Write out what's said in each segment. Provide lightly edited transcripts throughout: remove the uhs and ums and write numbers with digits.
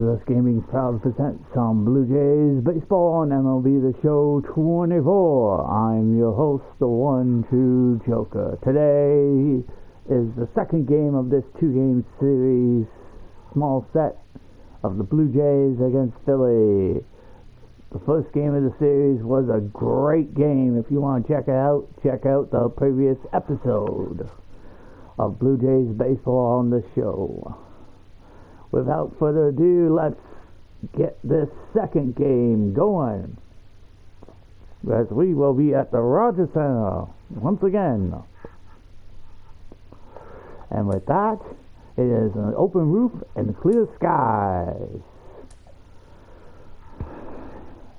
This gaming proud to present some Blue Jays baseball on MLB The Show 24. I'm your host, the one true Joker. Today is the second game of this two-game series, small set of the Blue Jays against Philly. The first game of the series was a great game. If you want to check out the previous episode of Blue Jays baseball on the show. Without further ado, let's get this second game going, as we will be at the Rogers Center once again. And with that, it is an open roof and clear skies.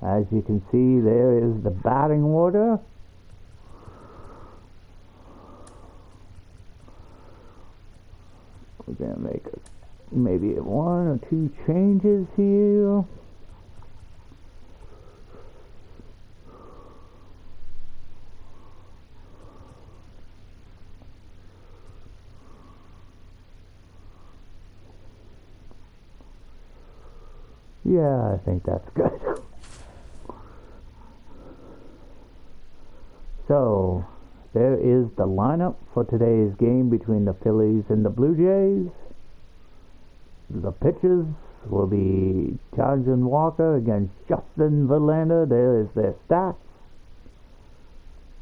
As you can see, there is the batting order. We're going to make maybe one or two changes here. Yeah, I think that's good. So, there is the lineup for today's game between the Phillies and the Blue Jays. The pitchers will be Jonathan Walker against Justin Verlander. There is their stats.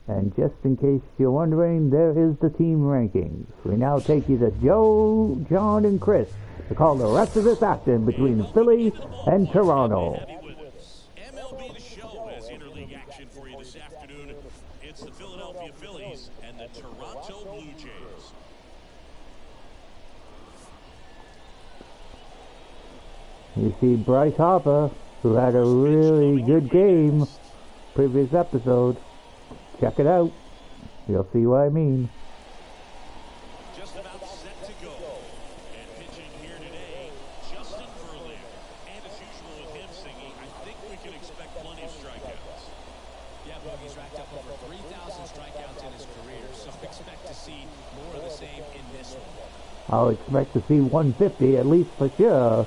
And just in case you're wondering, there is the team rankings. We now take you to Joe, John, and Chris to call the rest of this action between Philly and Toronto. MLB The Show has interleague action for you this afternoon. It's the Philadelphia Phillies and the Toronto Blue Jays. You see Bryce Harper, who had a really good game previous episode. Check it out. You'll see what I mean. Just about set to go. And pitching here today, Justin Verlander. And as usual with him singing, I think we can expect plenty of strikeouts. Yeah, Boogie's racked up over 3,000 strikeouts in his career, so expect to see more of the same in this one. I'll expect to see 150 at least for sure.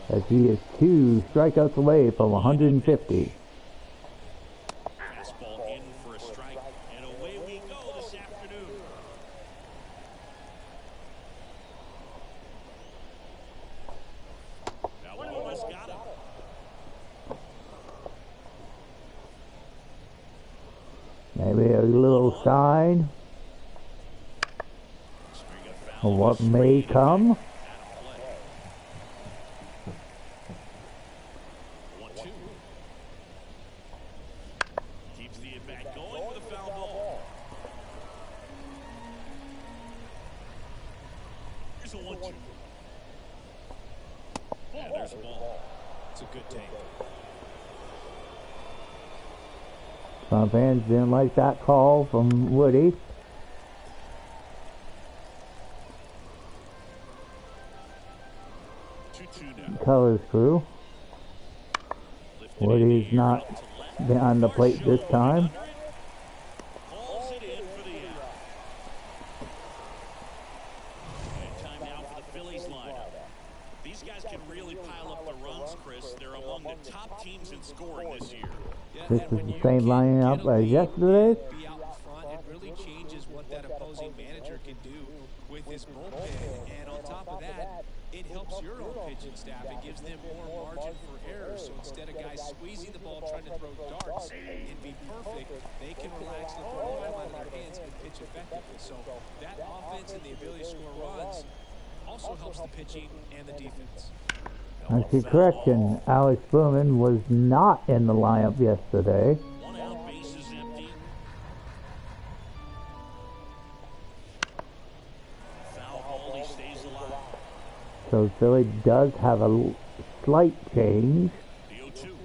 As he is 2 strikeouts away from 150. Fastball in for a strike, and away we go this afternoon. That one almost got him. Maybe a little sign of what may come. There's a ball. It's a good take. Some fans didn't like that call from Woody. Colors crew. Woody's not behind the plate this time. These guys can really pile up the runs, Chris. They're among the top teams in scoring this year. This is the same lineup as yesterday. Be out in front, it really changes what that opposing manager can do with his bullpen. And on top of that, it helps your own pitching staff. It gives them more margin for error. So instead of guys squeezing the ball, trying to throw darts and be perfect, they can relax and throw the ball out of their hands and pitch effectively. So that offense and the ability to score runs also helps the pitching and the defense. I see correction. Alex Berman was not in the lineup yesterday. 1 out, bases empty. Foul ball, he stays alive. So Philly does have a slight change, The 0-2.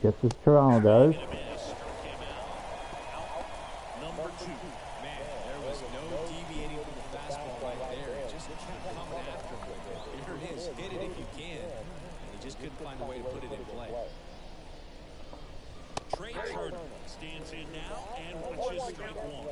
just as Toronto does. Number 2. Man, there was no deviating from the fastball right there. It just kept coming after him. Here it is. Hit it if you can. And he just couldn't find a way to put it in play. Trey Turner stands in now and watches strike 1.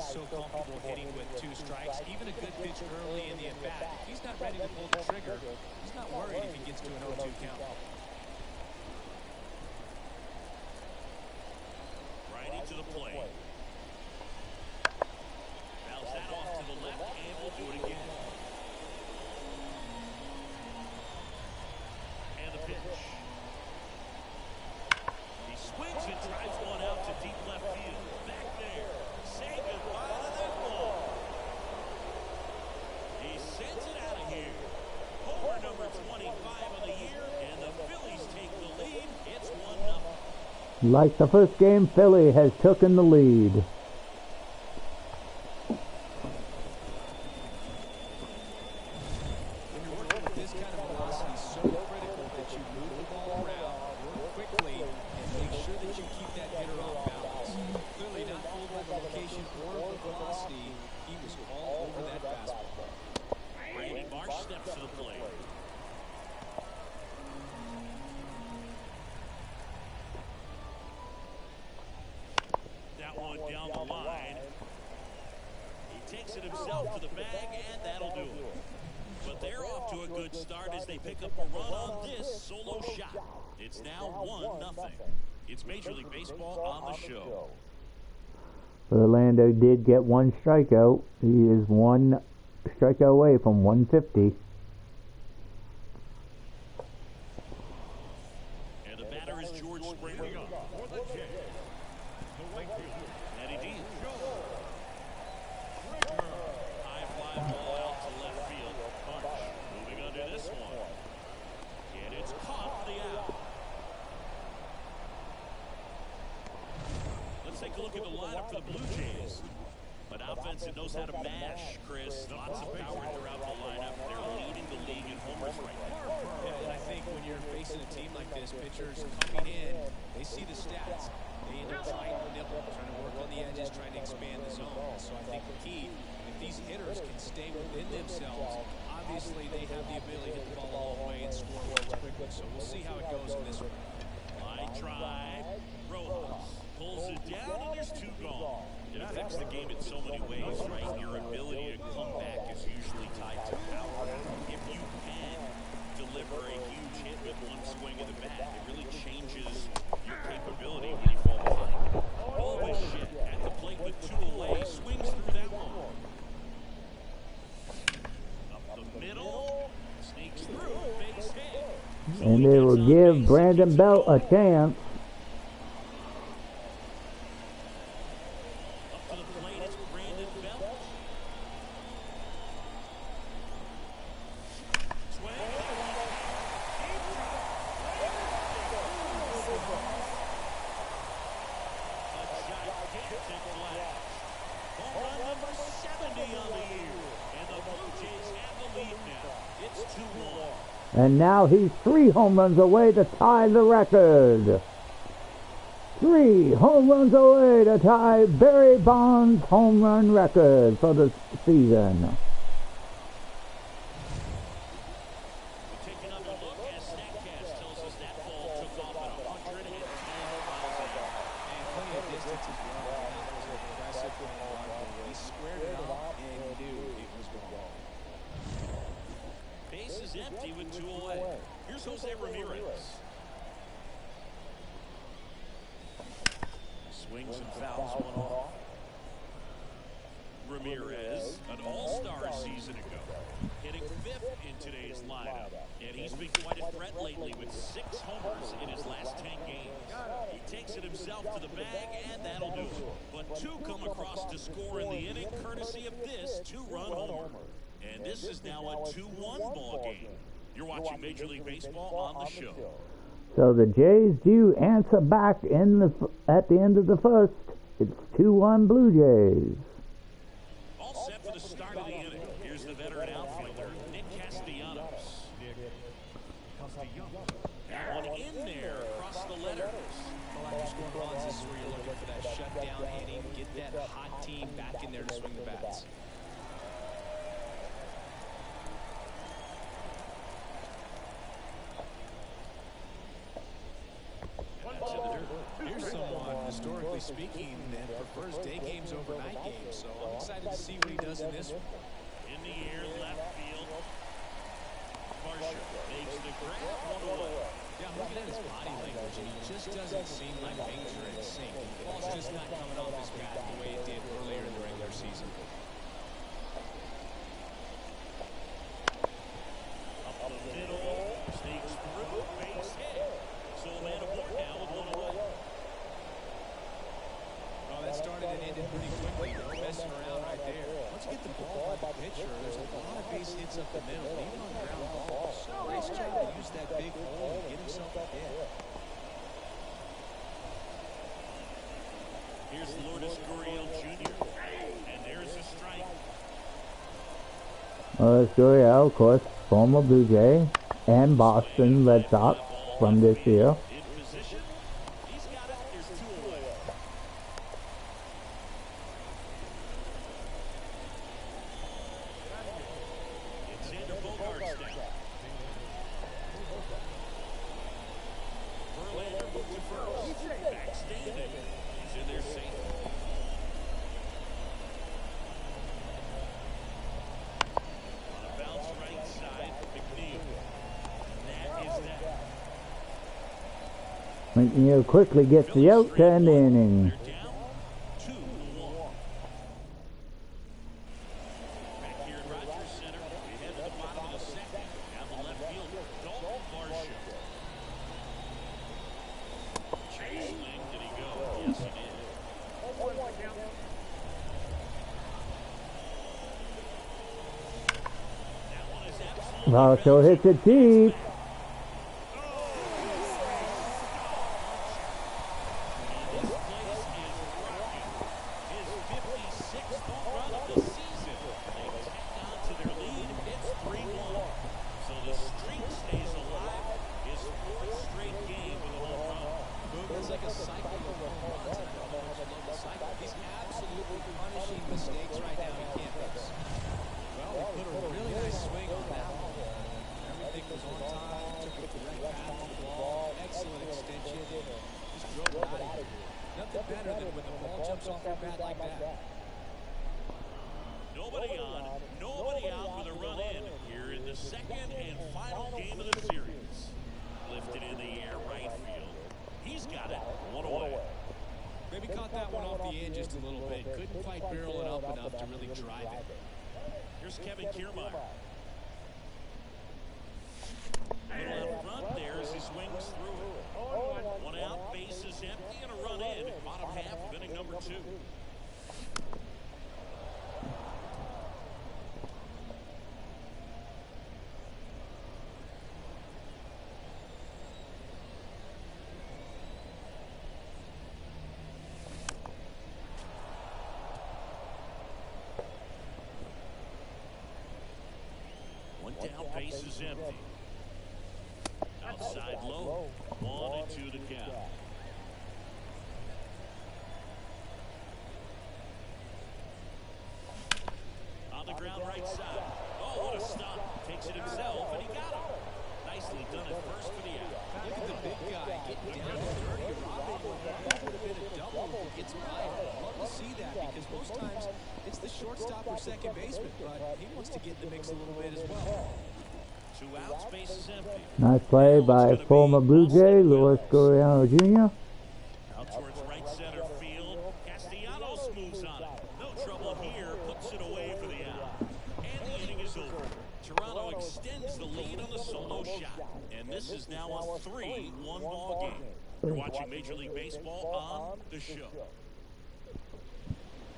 so comfortable hitting with 2 strikes. Even a good pitch early in the at-bat. If he's not ready to pull the trigger, he's not worried if he gets to an 0-2 count. Righty to the plate. Bounce that off to the left, and we'll do it again. And the pitch. He swings and drives one out to deep left field. Back there. Say goodbye to that ball. He sends it out of here. Homer number 25 of the year, and the Phillies take the lead. It's 1-0. Like the first game, Philly has taken the lead. Down the line. He takes it himself to the bag, and that'll do it. But they're off to a good start as they pick up a run on this solo shot. It's now 1-0. It's Major League Baseball on the show. Orlando did get 1 strikeout. He is 1 strikeout away from 150. And the batter is George Springer for the Jays. Eddie Dean. High fly ball out to left field. Punch. Moving under this one. And it's caught for the out. Let's take a look at the lineup for the Blue Jays. An offense that knows how to mash, Chris. Lots of power throughout the lineup. They're leading the league in homers right now. Yeah, and I think when you're facing a team like this, pitchers coming in, they see the stats. They end up trying to nibble, trying to work on the edges, trying to expand the zone. So I think the key, if these hitters can stay within themselves, obviously they have the ability to hit the ball a long way and score runs quickly. So we'll see how it goes in this one. Line drive. Rojas pulls it down, and there's 2 gone. It affects the game in so many ways, right? Your ability to come back is usually tied to power. If you can deliver a huge hit with 1 swing of the bat, it really changes your capability when you fall behind. Ball was shit at the plate with 2 away. Swings through that one. Up the middle. Sneaks through. Base hit. And they will give Brandon Belt a chance. Up to the plate, it's Brandon Belt. Swing. A gigantic flash. Home run number 70 on the year. And the Blue Jays have the lead now. It's 2-1. And now he's 3 home runs away to tie the record. 3 home runs away to tie Barry Bonds' home run record for the season. We take another look as StatCast tells us that ball took off at 110 miles an hour. And plenty of distance as well. That was an aggressive run. He squared it up and knew it was going. Base is empty with 2 away. Here's Jose Ramirez. Swings and fouls one off. Ramirez, an all-star season ago, hitting 5th in today's lineup. And he's been quite a threat lately with 6 homers in his last 10 games. He takes it himself to the bag, and that'll do it. But 2 come across to score in the inning, courtesy of this 2-run homer. And this is now a 2-1 ball game. You're watching Major League Baseball on the show. So the Jays do answer back at the end of the first. It's 2-1 Blue Jays. All set for the start of the inning. Here's the veteran outfielder, Nick Castellanos. That one in there across the letters. Well, after scoring runs, this is where you're looking for that shutdown inning, get that hot team back in there to swing the bats. Here's someone historically generally speaking, and prefers day games over night games. So I'm excited to see what he does in this one. In the air, left field. Marshall makes the grab, 1 away. Yeah, I'm looking at his body language, and he just doesn't seem like things are in sync. The ball's just not coming off his bat the way it did earlier in the regular season. Up the middle, sneaks through, base hit. So a man aboard now with 1 away. Oh, that started and ended pretty quickly. No messing around right there. Once you get the ball by the pitcher, there's a lot of base hits up the middle, even on ground balls. So nice job to use that big hole and get himself a hit. Here's Lourdes Gurriel Jr. And there's a strike. Gurriel, of course, former Blue Jay and Boston Red Sox from this year. In position. He's got it. There's 2 away. It's Xander Bogaerts now. Verlander moved to first. Back standing. He's in there safe. On a bounce right side, McNeil. That is that. McNeil quickly gets the out to end the inning. They're down 2-1. Back here in Rogers Center, we head to the bottom of the second. Down the left field, Dalton Varsho. Chase lane, did he go? Yes, he did. That one is absolutely Varsho hits it deep. This place is rocking. His 56th home run of the season. They tack on to their lead. It's 3-1. So the streak stays alive. His 4th straight game with a home run. It's like a cycle of home runs. I don't know how much you love the cycle. He's absolutely punishing mistakes right now he can't fix. Well, he put a really nice swing on that one. Everything was on time. Took it the right path to the ball. Excellent extension. Just drove it out of here. Nothing better than when the ball jumps off your bat like that. Nobody on, nobody out with a run in here in the second and final game of the series. Lifted in the air, right field. He's got it, 1 away. Maybe caught that one off the edge just a little bit. Couldn't quite barrel it up enough to really drive it. Here's Kevin Kiermaier. Little out front there as he swings through it. 1 out, bases empty, and a run in. Bottom half of inning number 2. One down, bases empty. Outside low, 1-2 the count. On the ground right side. Oh, what a stop. Takes it himself, and he got it. Nicely done at first for the out. Look at the big guy getting down and dirty. Robbing would have been a double if he gets by. I'd love to see that because most times it's the shortstop or second baseman, but he wants to get in the mix a little bit as well. 2 outs, bases empty. Nice play by former Blue Jay, Lourdes Gurriel Jr. Out towards right center field. Castellanos moves on it. No trouble here. Puts it away for the out. And the inning is over. Toronto extends the lead on the solo shot. And this is now a 3-1 ball game. You're watching Major League Baseball on the show.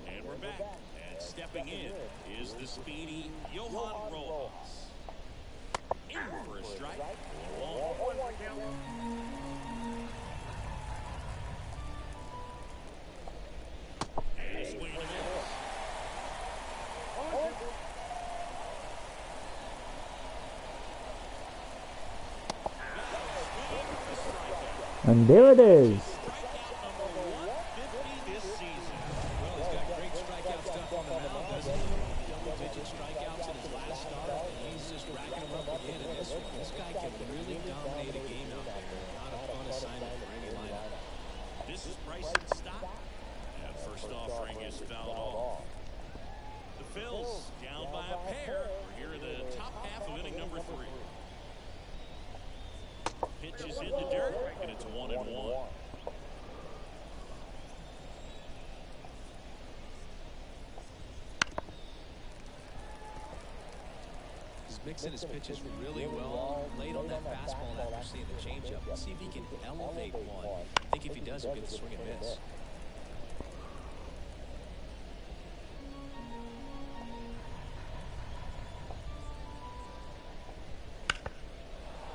And we're back. And stepping in is the speedy Johan Rojas. In for a strike. And a swing and a miss. And there it is. Strikeout number 150 this season. Well, he's got great strikeout stuff on the mound, doesn't he? Double-digit strikeouts in his last start, and he's just racking them up again in this one. This guy can really dominate a game out there. Not a fun assignment for any lineup. This is Bryson Stott. in the dirt, and it's 1-1. He's mixing his pitches really well. Late on that fastball after seeing the changeup. Let's see if he can elevate one. I think if he does, he'll get the swing and miss.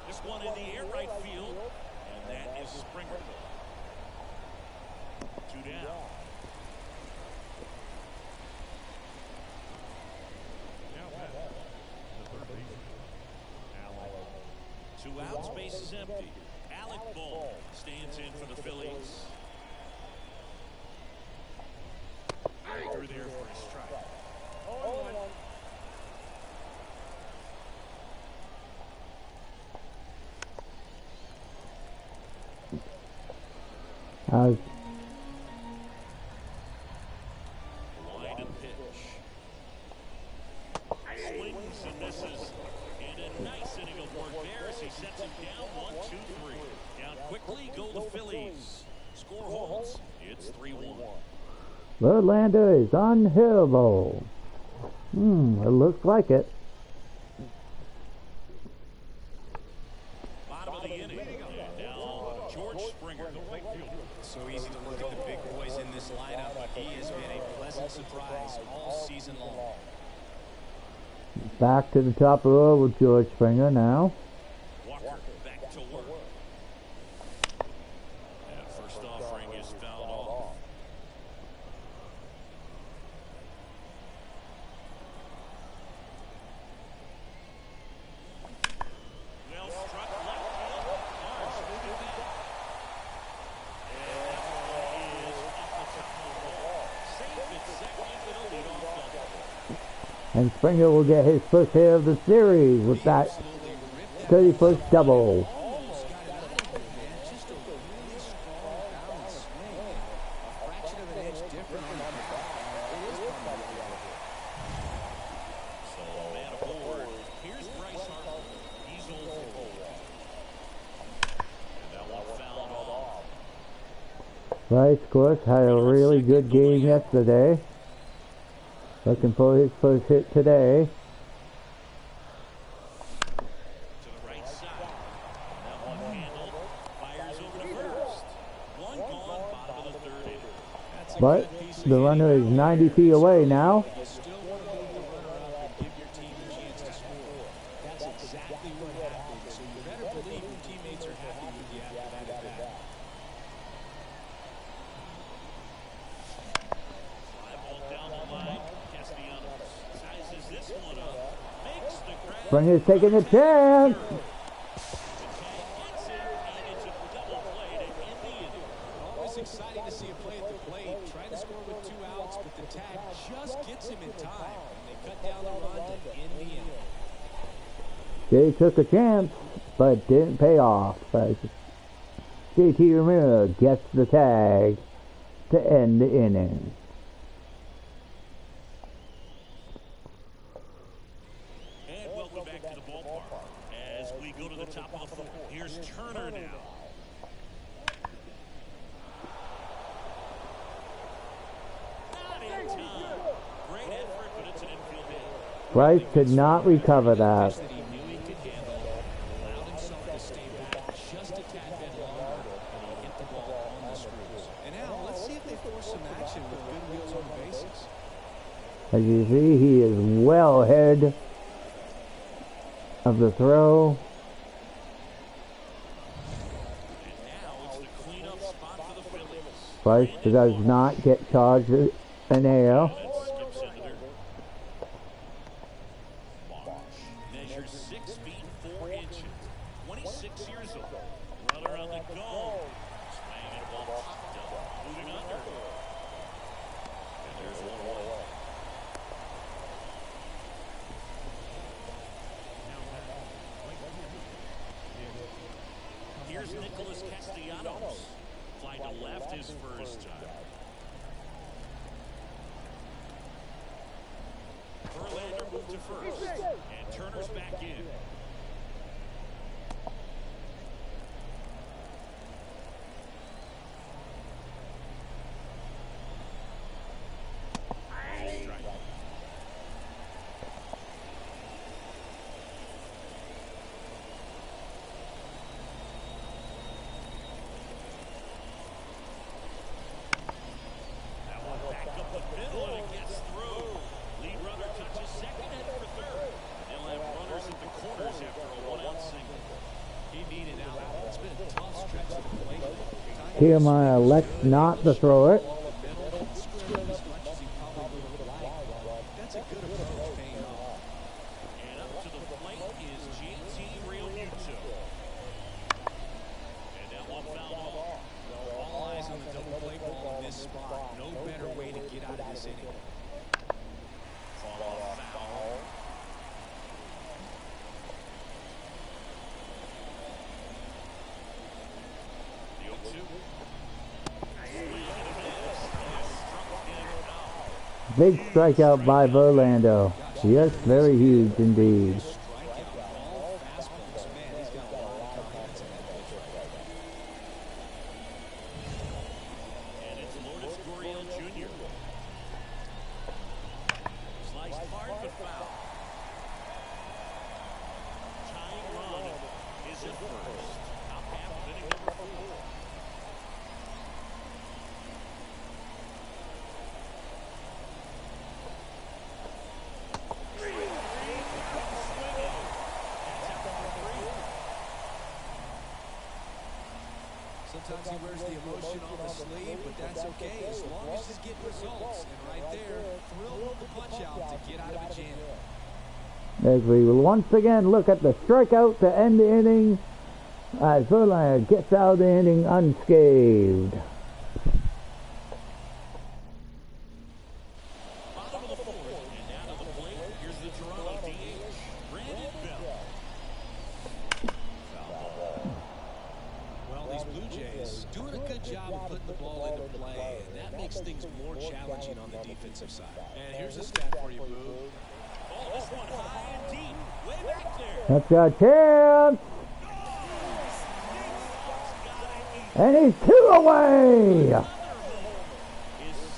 This one in the air right field, and that is Springer. 2 down. Two outs, base is empty. Alec Bohm stands in for the Phillies. Through there for a strike. Line and pitch. Swings and misses. And a nice inning of work there as he sets him down 1-2-3. Down quickly go the Phillies. Score holds. It's 3-1. Verlander is unhittable. It looks like it. Bottom of the inning. And now George Springer, the right fielder. So easy to look at the big boys in this lineup, but he has been a pleasant surprise all season long. Back to the top of the row with George Springer now. Walker back to work. That first offering is fouled off. Well struck left field. Marsh moving back. And that one is off the top of the wall. Safe at second with a leadoff double. And Springer will get his first hit of the series with that 31st double. Almost got it out of there, man. Just a really strong balanced swing. A fraction of an inch different on the back. It is probably out of here. So a man aboard. Here's Bryce Harper. He's over. And that one fouled off. Bryce, of course, had a really good game yesterday. Looking for his first hit today. To the right side. That one handled. Fires over to first. One gone, bottom of the third inning. That's a But good piece of the runner is 90 feet away now. You still want to move the runner up and give your team a chance to score. That's exactly what happened. So you better believe your teammates are happy with you after that at bat. Fly ball down the line. Castellanos sizes this one up. Makes the grab. Springer's taking a chance. The tag gets it, and it's a double play to end the inning. Always exciting to see a play at the plate. Trying to score with 2 outs, but the tag just gets him in time. And they cut down the run to end the inning. Jay took a chance, but didn't pay off. As JT Ramirez gets the tag to end the inning. And welcome back to the ballpark as we go to the top of the fourth. Here's Turner now. Not in time. Great effort, but it's an infield hit. Bryce could not recover that. That he knew he could handle. Allowed himself to stay back just a tad bit longer, and he hit the ball on the screws. And now, let's see if they force some action with good wheels on the bases. As you see, he is well ahead of the throw. And now it's the cleanup spot for the Phillies. Bryce does not get charged an air. That skips into there. Marsh measures 6 feet 4 inches. 26 years old. Runner on the go. Swinging a ball popped up. Moving under. And there's 1 away. Here's Nicholas Castellanos. Fly to left his first time. Verlander moved to first. And Turner's back in. been a tough stretch of the plate. Kiermaier elects not to throw it. That's a good approach, paying off. And up to the plate is JT Realmuto. And that one fouled off. All eyes on the double play ball in this spot. No better way to get out of this inning. Foul. The 0-2. Big strikeout by Verlander. Yes, very huge indeed. Strikeout, all fastballs. Man, he's got a lot of confidence in that pitch right there. And it's Lourdes Gurriel Jr. Sliced hard but foul. Tying run is at first. Top half of inning number 4. Sometimes he wears the emotion on the sleeve, but that's okay as long as he's getting results. And right there, thrilled with the punch out to get out of a jam. As we will once again look at the strikeout to end the inning as Verlander gets out of the inning unscathed. Bottom of the 4th, and down to the plate, here's the Toronto DH, Brandon Bell. Foul ball. Well, these Blue Jays doing a good job of putting the ball into play, and that makes things more challenging on the defensive side. And here's a stat for you, Boo. Oh, this one high and deep, way back there. That's a chance! And he's 2 away! Is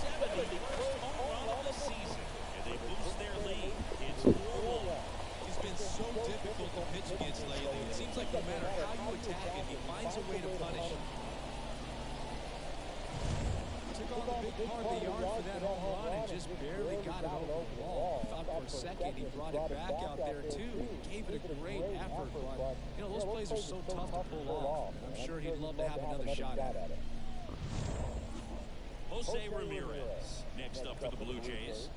71st home run of the season, and they boost their lead. It's 4-1. He's been so difficult to pitch against lately. It seems like no matter how you attack him, he finds a way to punish him. Took on a big part of the yard for that home run and just barely got it over the wall. Thought for a second he brought it back out there too. Gave it a great effort, but you know those plays are so tough to pull off. I'm sure he'd love to have another shot at it. Jose Ramirez next up for the Blue Jays.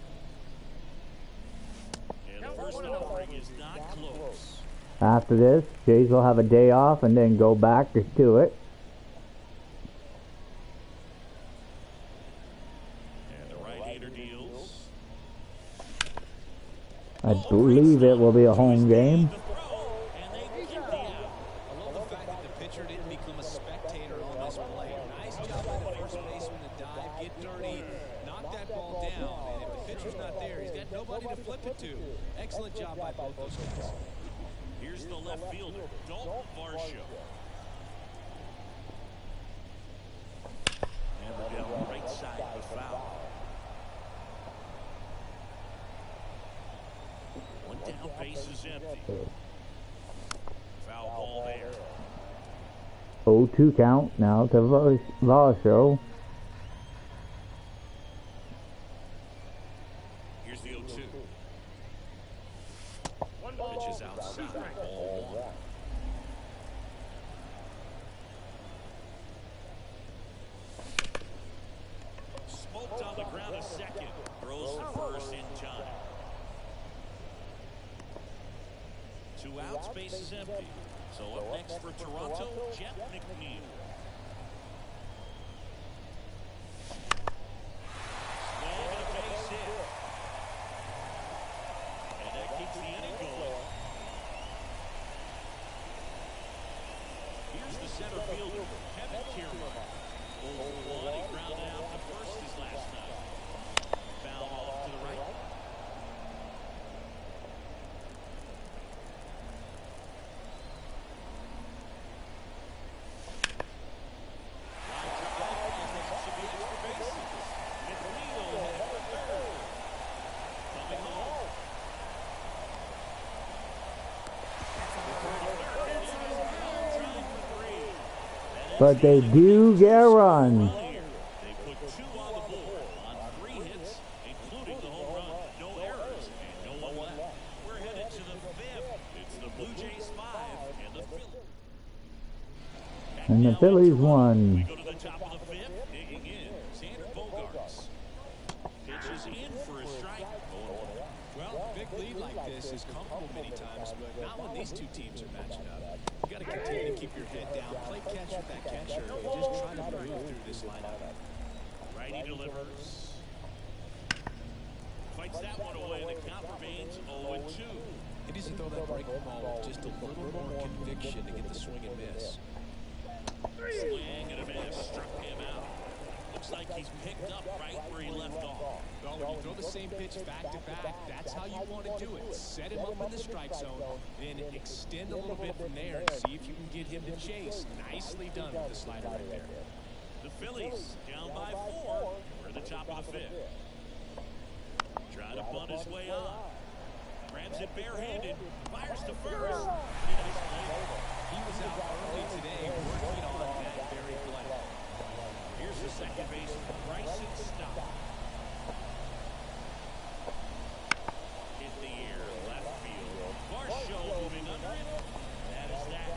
And the first offering is not close. After this, Jays will have a day off and then go back to it. And the right-hander deals. I believe it will be a home game. The throw, and they get the out. I love the fact that the pitcher didn't become a spectator on this play. Nice job by the first baseman to dive, get dirty, knock that ball down. And if the pitcher's not there, he's got nobody to flip it to. Excellent job by both those guys. Here's the left fielder, Dalton Varsho. Hammered down the right side of the foul. One down, base is empty. Foul ball there. 0-2 count now to Varsho. Here's the 0-2. Pitch is outside, ball 1. Smoked on the ground a second. Throws to first in time. 2 outs, base is empty. So up next for Toronto, Jeff McNeil. Swing and a base hit. And that keeps the inning going. Here's the center fielder, Kevin Kiermaier. 0-1, he grounded out to first his last night. Foul off to the right. But they do get a run. They put 2 on the board on 3 hits, including the home run, no errors, and no one left. We're headed to the 5th. It's the Blue Jays 5 and the Phillies. And the Phillies won. We go to the top of the fifth. Digging in, Xander Bogaerts. Pitches in for a strike. Well, a big lead like this is comfortable many times, but not when these two teams are matching up. You got to continue to keep your head down, play catch with that catcher, and just try to move through this lineup. Righty delivers. Fights that one away. The count remains 0-2. He needs to throw that breaking ball with just a little more conviction to get the swing and miss. Swing and a miss. Struck him out. Looks like he's picked up right where he left off. Well, when you throw the same pitch back to back, that's how you want to do it. Set him up in the strike zone, then extend a little bit from there and see if you can get him to chase. Nicely done with the slider right there. The Phillies down by 4. We're at the top of the fifth. Trying to bunt his way on. Grabs it barehanded. Fires to first. Pretty nice play. He was out early today working on that very play. Here's the second baseman, Bryson Stott. Hit the air, left field. Varsho moving under it. That is that.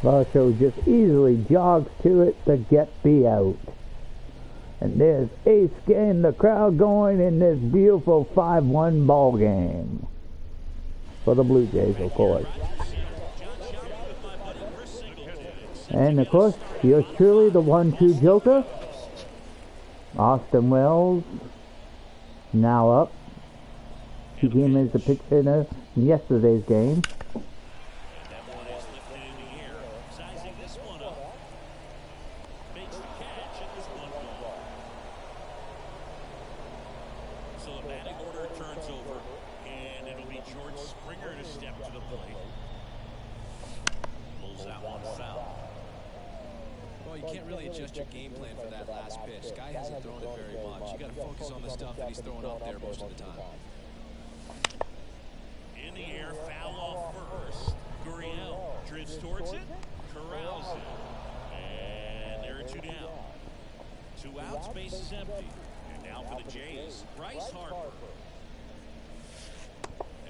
Varsho just easily jogs to it to get the out. And there's ace getting the crowd going in this beautiful 5-1 ball game. For the Blue Jays, of course. And of course, yours truly, the 1-2 Joker. Austin Wells, now up. He came as the pitch hitter in yesterday's game. That one is lifted in the air. Sizing this one up. Makes the catch and this one gone. So the batting order turns over, and it'll be George Springer to step to the plate. Pulls that one foul. Well, you can't really adjust your game plan for that last pitch. Guy hasn't thrown it very much. You got to focus on the stuff that he's throwing out there most of the time. In the air, foul off first. Gurriel drifts towards it, corrals it, and there are 2 down. 2 outs, base is empty. And now for the Jays, Bryce Harper.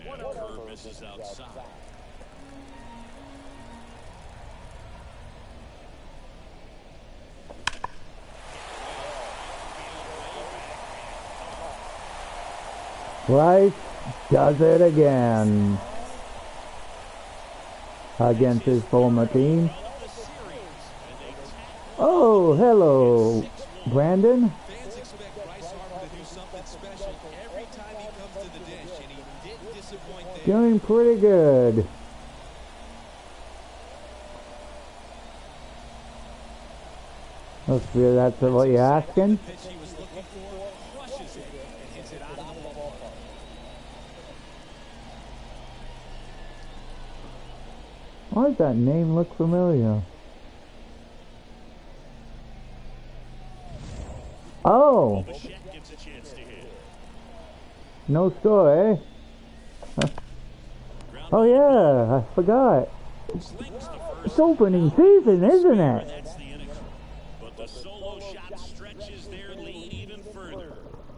And a curve misses outside. Bryce does it again against his former team. Oh, hello, Brandon. Fans expect Bryce Harper to do something special every time he comes to the dish, and he didn't disappoint there. Doing pretty good. Let's see, that's what you're asking. The pitch he was looking for, crushes it, and hits it out of the ballpark. Why does that name look familiar? Oh, Bichette gets a chance to hit. no story. Oh yeah, I forgot. Slings to first. It's opening season, isn't it? That's the inning. But the solo shot stretches their lead even further.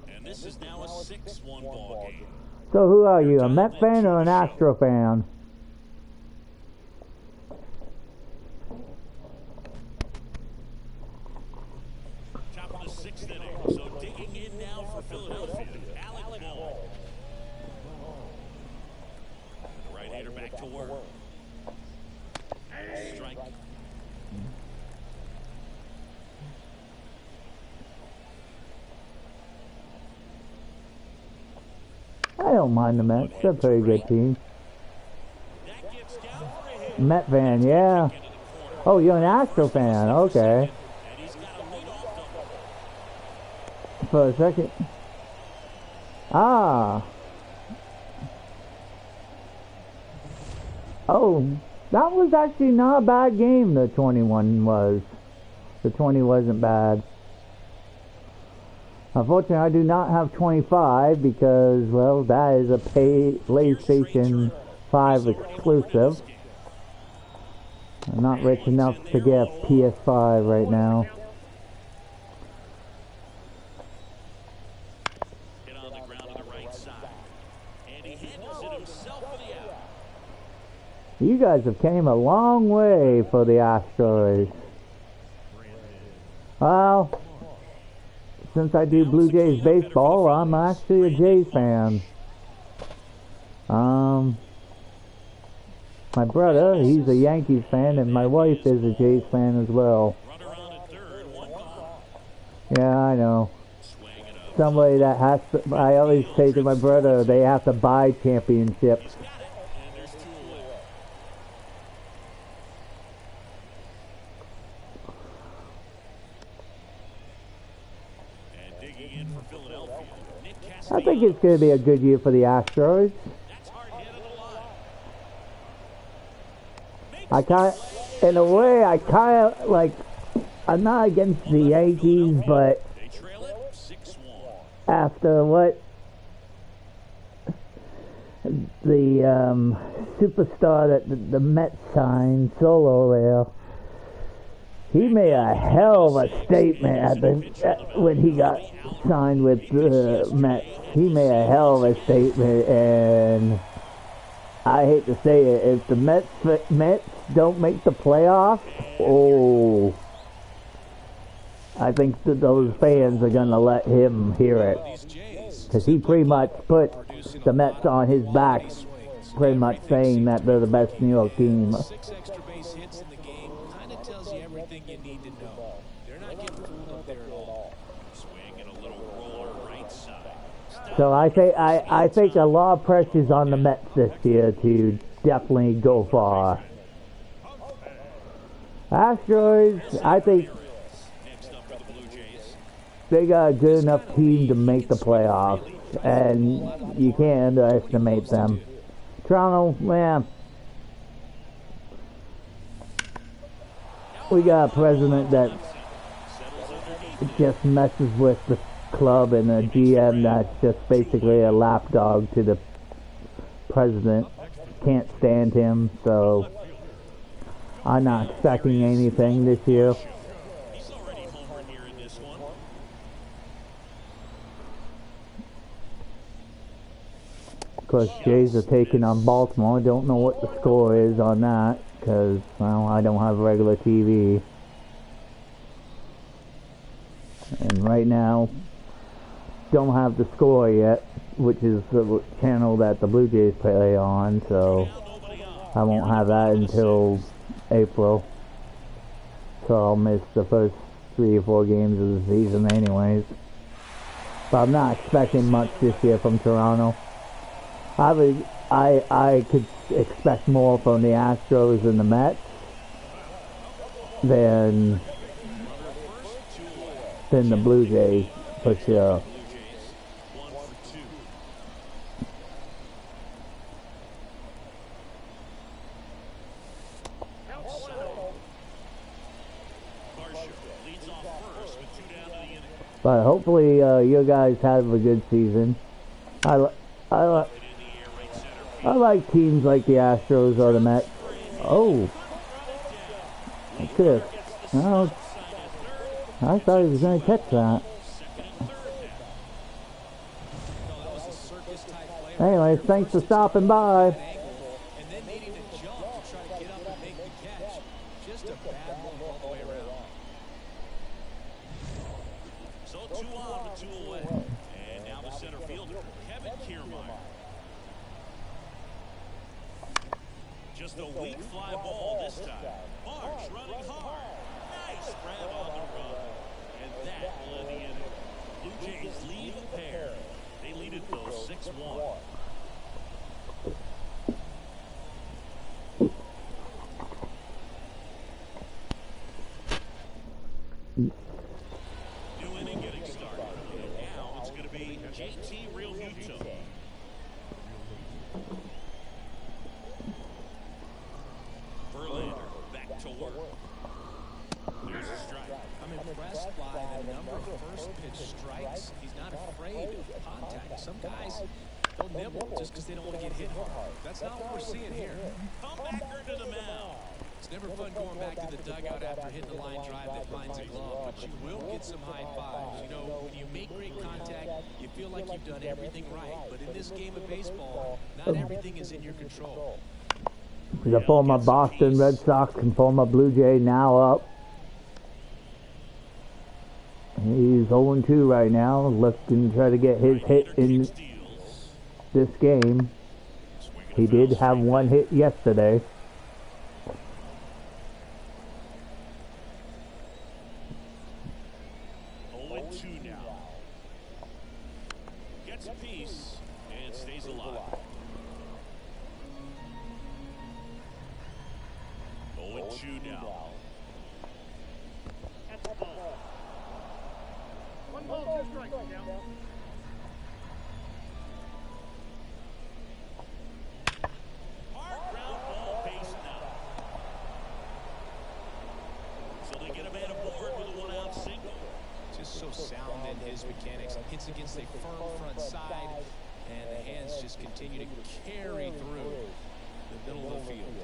And this is now a 6-1 ball game. So who are you, a Met fan or an Astro fan? Top of the 6th inning. So digging in now for Philadelphia. Alec Bohm. The right-hander back to work. Strike. I don't mind the Mets. They're a pretty good team. That gets down for a hit. Met fan, yeah. Into the corner. Oh, you're an Astro fan. Okay. And he's got a leadoff double. For a second. Ah. Oh, that was actually not a bad game, the 21 was. The 20 wasn't bad. Unfortunately, I do not have 25 because, well, that is a PlayStation 5 exclusive. I'm not rich enough to get a PS5 right now. Hit on the ground to the right side. And he handles it himself for the out. You guys have came a long way for the Astros. Well, since I do Blue Jays baseball, I'm actually a Jays fan. My brother, he's a Yankees fan, and my wife is a Jays fan as well. Yeah, I know. Somebody that has to, I always say to my brother, they have to buy championships. I think it's going to be a good year for the Astros. In a way, I'm not against the Yankees, but after what the superstar that the Mets signed, Solo there, he made a hell of a statement when he got signed with the Mets. He made a hell of a statement, and I hate to say it, if the Mets don't make the playoffs, I think that those fans are going to let him hear it. Because he pretty much put the Mets on his back, pretty much saying that they're the best New York team. 6 extra base hits in the game kind of tells you everything you need to know. They're not getting fooled up there at all. Swing and a little roller right side. So I think a lot of pressure's on the Mets this year to definitely go far. Astros, I think they got a good enough team to make the playoffs, and you can't underestimate them. Toronto, man, we got a president that just messes with the club, and a GM that's just basically a lapdog to the president. Can't stand him, so I'm not expecting anything this year. Of course, Jays are taking on Baltimore. I don't know what the score is on that because, well, I don't have regular TV. And right now, don't have the score yet, which is the channel that the Blue Jays play on, so I won't have that until April. So I'll miss the first 3 or 4 games of the season anyways. But I'm not expecting much this year from Toronto. I could expect more from the Astros and the Mets than the Blue Jays, for sure. But hopefully you guys have a good season. I like teams like the Astros or the Mets. Oh. Okay. Well, I thought he was going to catch that. Anyways, thanks for stopping by. And then needing to jump to try to get up and make the catch. Just a bad move all the way around. So 2 on with 2 away. And now the center fielder, Kevin Kiermaier. Just a weak fly ball this time. Marsh running hard. Nice grab on the run. And that will end the inning. Blue Jays lead the pair. They lead it though 6-1. New inning getting started. And now it's going to be JT Realmuto. Verlander back to work. There's a strike. I'm impressed by the number of first pitch strikes. He's not afraid of contact. Some guys, they'll nibble just because they don't want to get hit hard. That's not what we're seeing here. Comebacker to the mound. It's never fun going back to the dugout after hitting a line drive that finds a glove, but you will get some high fives. You know, when you make great contact, you feel like you've done everything right. But in this game of baseball, not everything is in your control. He's a former Boston Red Sox and former Blue Jay, now up. He's 0-2 right now, looking to try to get his hit in this game. He did have one hit yesterday. Gets a piece and stays alive. 0-2 now. That's the ball. 1 ball, 2 strikes now. Hard ground ball, base now. So they get a man aboard with a 1-out single. Just so sound in his mechanics. Hits against a firm front side, and the hands just continue to carry through the middle of the field.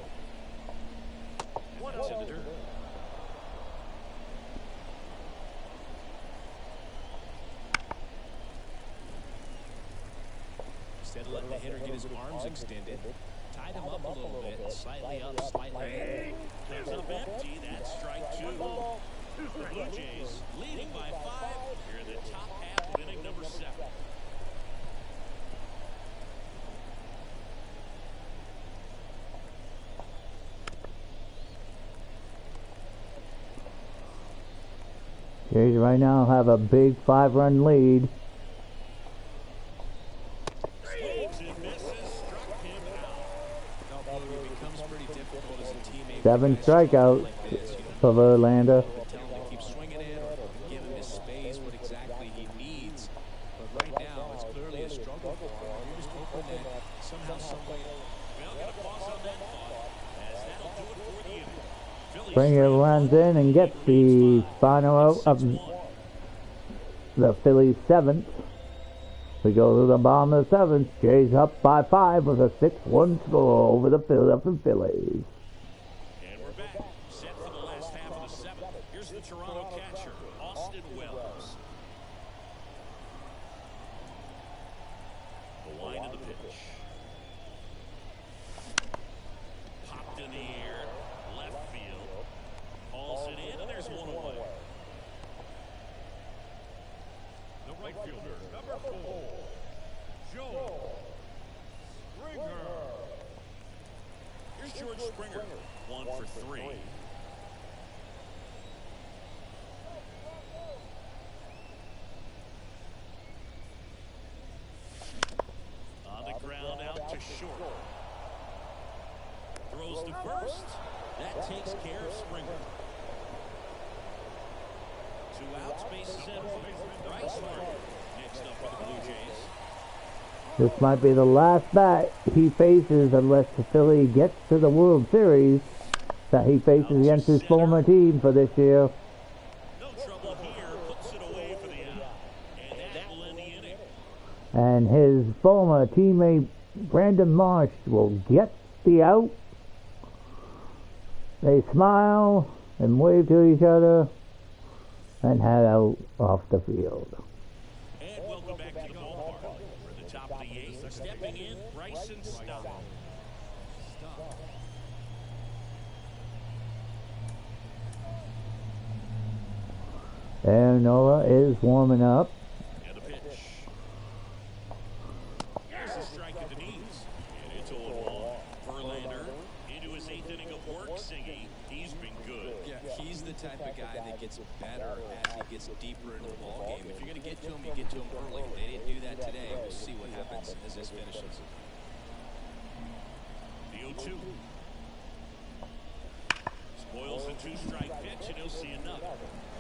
One out to the dirt. Instead of letting the hitter get his arms extended, tied him up a little bit, slightly up, slightly There's up empty. That's strike 2. The Blue Jays leading by 5 here in the top half of inning number 7. Jays right now have a big 5-run lead. Swings and misses, struck him out. It becomes pretty difficult as a teammate. 7 strikeouts for Verlander. Tell him to keep swinging it or give him his space, what exactly he needs. But right now, it's clearly a struggle for him. You're just hoping that somehow, some way. Well, got to pause on that thought, as that'll do it for the inning. Phillies Springer runs in and gets the final out of the Phillies' 7th. We go to the bottom of the 7th. Jays up by 5 with a 6-1 score over the Philadelphia Phillies. And we're back, set for the last half of the 7th. Here's the Toronto catcher, Austin Wells. The line of the pitch. Popped in the air, left field. Hauls it in, and there's one away. The right fielder, number 4, Joe Springer. Here's George Springer, 1 for 3. On the ground, out to short. Throws to first. That takes care of Springer. 2 outs, bases empty. Bryce Harper next up for the Blue Jays. This might be the last bat he faces unless the Philly gets to the World Series that he faces against his former team for this year. No trouble here, puts it away for the out. And that will end the inning. And his former teammate Brandon Marsh will get the out. They smile and wave to each other and head out off the field. And welcome back to the ballpark. For the top of the 8th, stepping in, Bryson Stott. And Noah is warming up. And the pitch. Here's a strike at the knees. And it's 0-1. Verlander into his 8th inning of work singing. He's been good. Yeah, he's the type of guy that gets better as he gets deeper into the ballgame. If you're going to get to him, you get to him early. They didn't do that today. We'll see what happens as this finishes. The 0-2. Spoils the 2-strike pitch, and he'll see enough.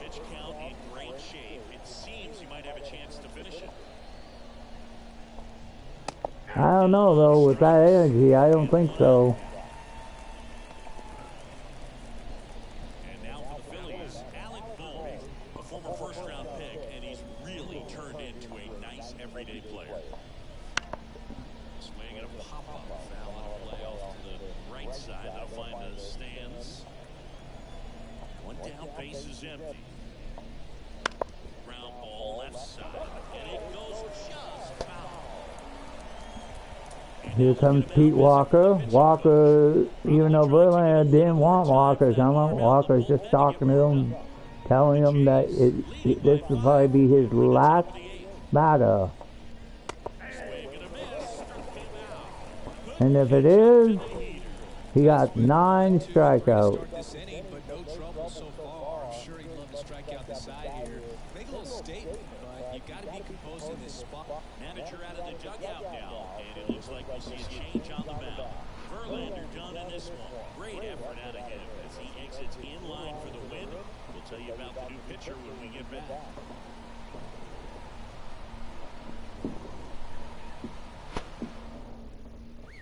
Pitch count in great shape. It seems he might have a chance to finish it. I don't know though, with that energy, I don't think so. And now for the Phillies, Alec Bohm, a former first-round pick, and he's really turned into a nice everyday player. Swing and a pop-up foul on a play off to the right side. That'll find the stands. 1 down, base is empty. Ground ball left side, and it goes just foul. Here comes Pete Walker. Walker, even though Verlander didn't want Walker coming, Walker's just talking to him, telling him that this will probably be his last batter. And if it is, he got 9 strikeouts. This inning, but no trouble so far. I'm sure he'd love to strike out the side here. Make a little statement, but you got to be composed in this spot. Manager out of the dugout now, and it looks like we'll see a change on the mound. Verlander done in this one. Great effort out of him as he exits in line for the win. We'll tell you about the new pitcher when we get back.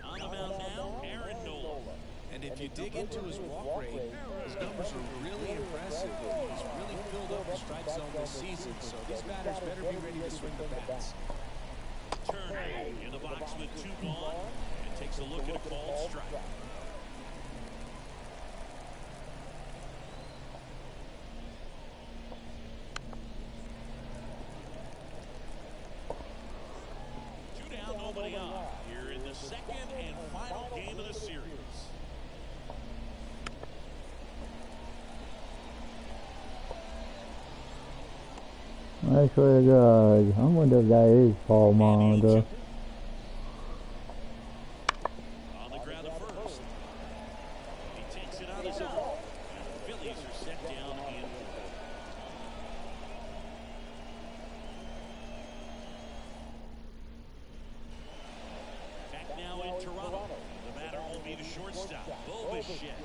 On the mound now, Aaron Nola. And if you dig into his walk rate, his numbers are really impressive. He's really filled up the strike zone this season, so these batters better be ready to swing the bats. Turner in the box with 2 gone and takes a look at a called strike. Two down, nobody on. Here in the second and final game of the series. I swear to God, I wonder if that is Paul Molitor. On the ground at first. He takes it on his own. And the Phillies are set down in. Back now in Toronto. The batter will be the shortstop, Bo Bichette.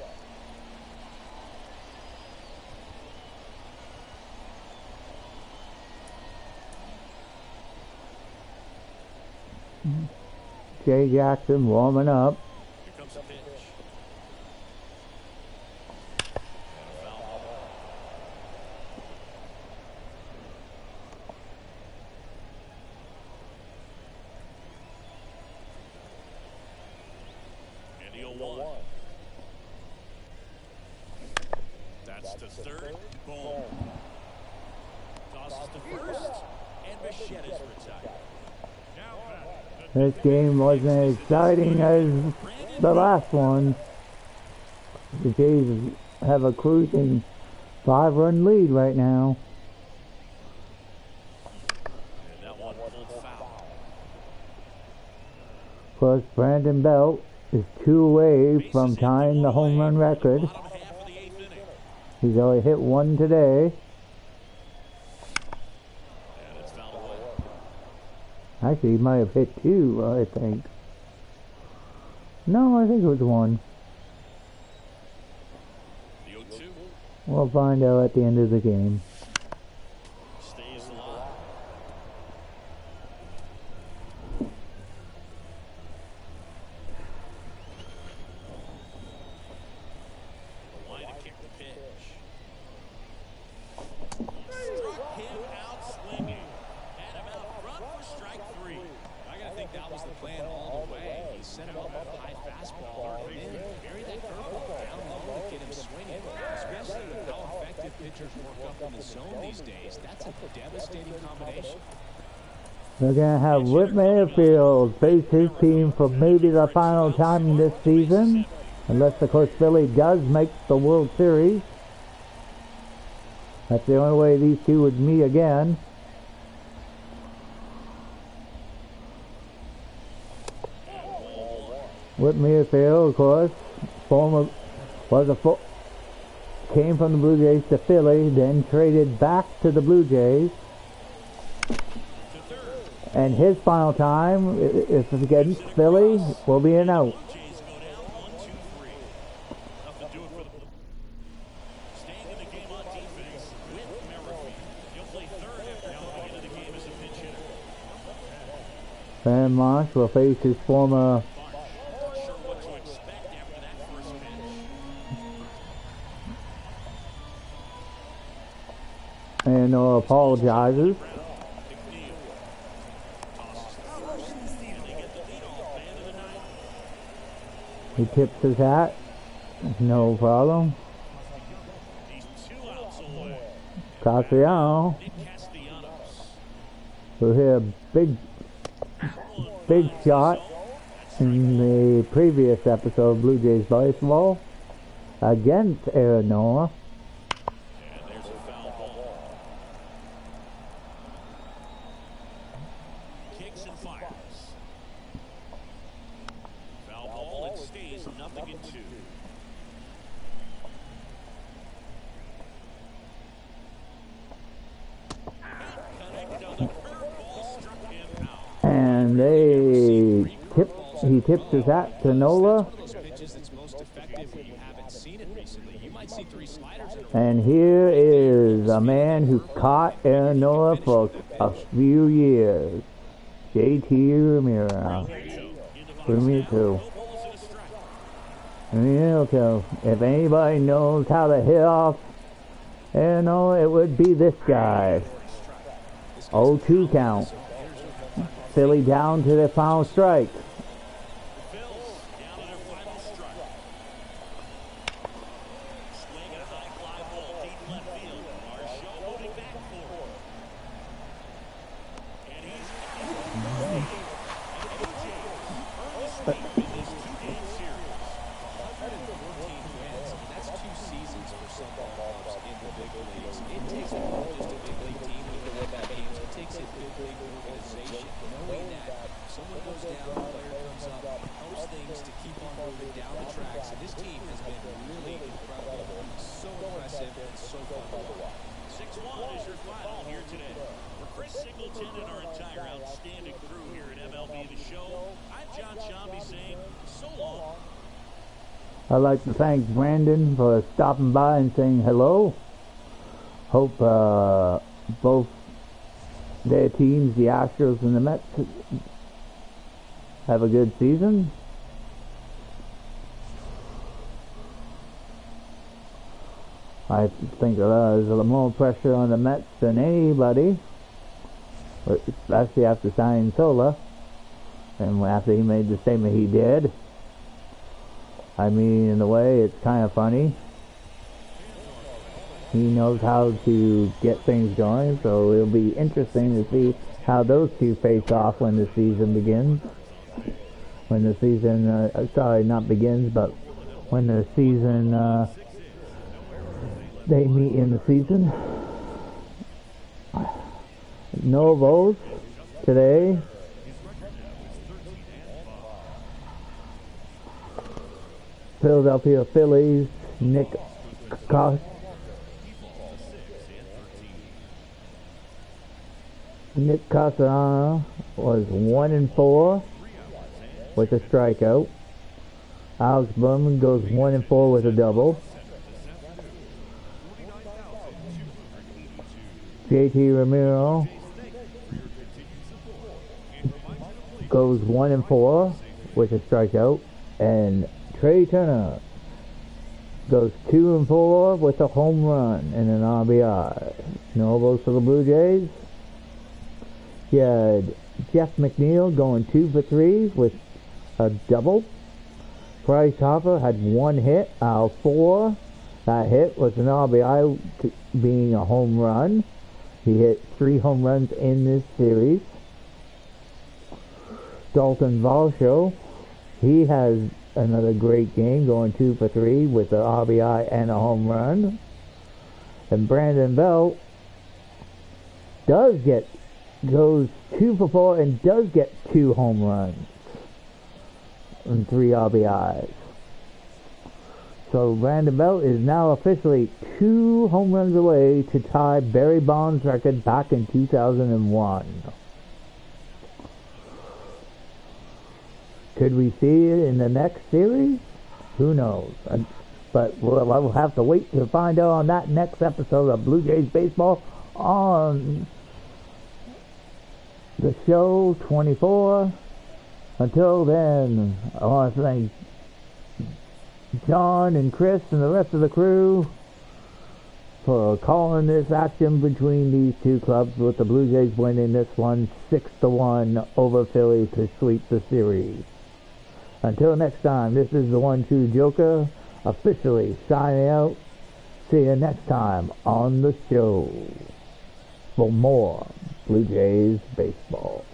Jay Jackson warming up. Here comes a pitch. And a foul ball. And the 0-1. That's to third. Boom. Tosses to first. And Bichette is retired. This game wasn't as exciting as the last one. The Jays have a cruising 5-run lead right now. And that one pulled foul. Of course, Brandon Belt is 2 away from tying the home run record. Bottom half of the 8th inning. He's only hit 1 today. And it's fouled away. Actually, he might have hit 2, I think. No, I think it was 1. The 0-2 We'll find out at the end of the game. stays alive. The line to kick the pitch. Struck him out swinging. Had him out front for strike 3. I got to think that was the plan all the way. He set him up with a high fastball and then carry that curveball down low to get him swinging. Especially with how effective pitchers work up in the zone these days. That's a devastating combination. They're going to have Whit Merrifield face his team for maybe the final time this season. Unless, of course, Philly does make the World Series. That's the only way these two would meet again. Whit Merrifield, of course, came from the Blue Jays to Philly, then traded back to the Blue Jays. And his final time, if against Philly, will be an out. Jays go down 1-2-3. Nothing to do it for the. Staying in the game on defense with Merrifield. He'll play third after coming into the game as a pinch hitter. Van Marsh will face his former Not sure what to expect after that first pitch. and apologizes. He tips his hat. No problem. He's 2 outs away. Castellanos Nick Castellanos. will hit a big shot. That's in the previous episode of Blue Jays Baseball against Aaron Nola. And there's a foul ball. Kicks and fires. Foul ball, it stays 0-2. Connected on the curveball, struck him out. And he tips his hat to Nola. And here is a man who caught Aaron Nola for a few years. JT Ramiro. Ramiro. If anybody knows how to hit off Aaron Nola, it would be this guy. 0-2 count. Philly down to their final strike. I'd like to thank Brandon for stopping by and saying hello. Hope both their teams, the Astros and the Mets, have a good season. I think there's a little more pressure on the Mets than anybody, especially after signing Sola and after he made the statement he did. I mean, in a way, it's kind of funny. He knows how to get things going, so it'll be interesting to see how those two face off when the season begins. When the season, sorry, not begins, but when the season, they meet in the season. No votes today. Philadelphia Phillies, Nick Castellano was 1-4 with a strikeout. Alex Berman goes 1-4 with a double. JT Ramiro goes 1-4 with a strikeout, and Trey Turner goes 2-4 with a home run and an RBI. No votes for the Blue Jays. You had Jeff McNeil going 2-for-3 with a double. Bryce Harper had one hit out of 4. That hit was an RBI, being a home run. He hit 3 home runs in this series. Dalton Varsho, he has another great game, going 2-for-3 with an RBI and a home run. And Brandon Belt goes 2-for-4 and does get 2 home runs and 3 RBIs. So Brandon Belt is now officially 2 home runs away to tie Barry Bonds' record back in 2001. Could we see it in the next series? Who knows? But we'll have to wait to find out on that next episode of Blue Jays Baseball on the show 24. Until then, I want to thank John and Chris and the rest of the crew for calling this action between these two clubs, with the Blue Jays winning this one 6-1 over Philly to sweep the series. Until next time, this is the 1-2 Joker officially signing out. See you next time on the show for more Blue Jays Baseball.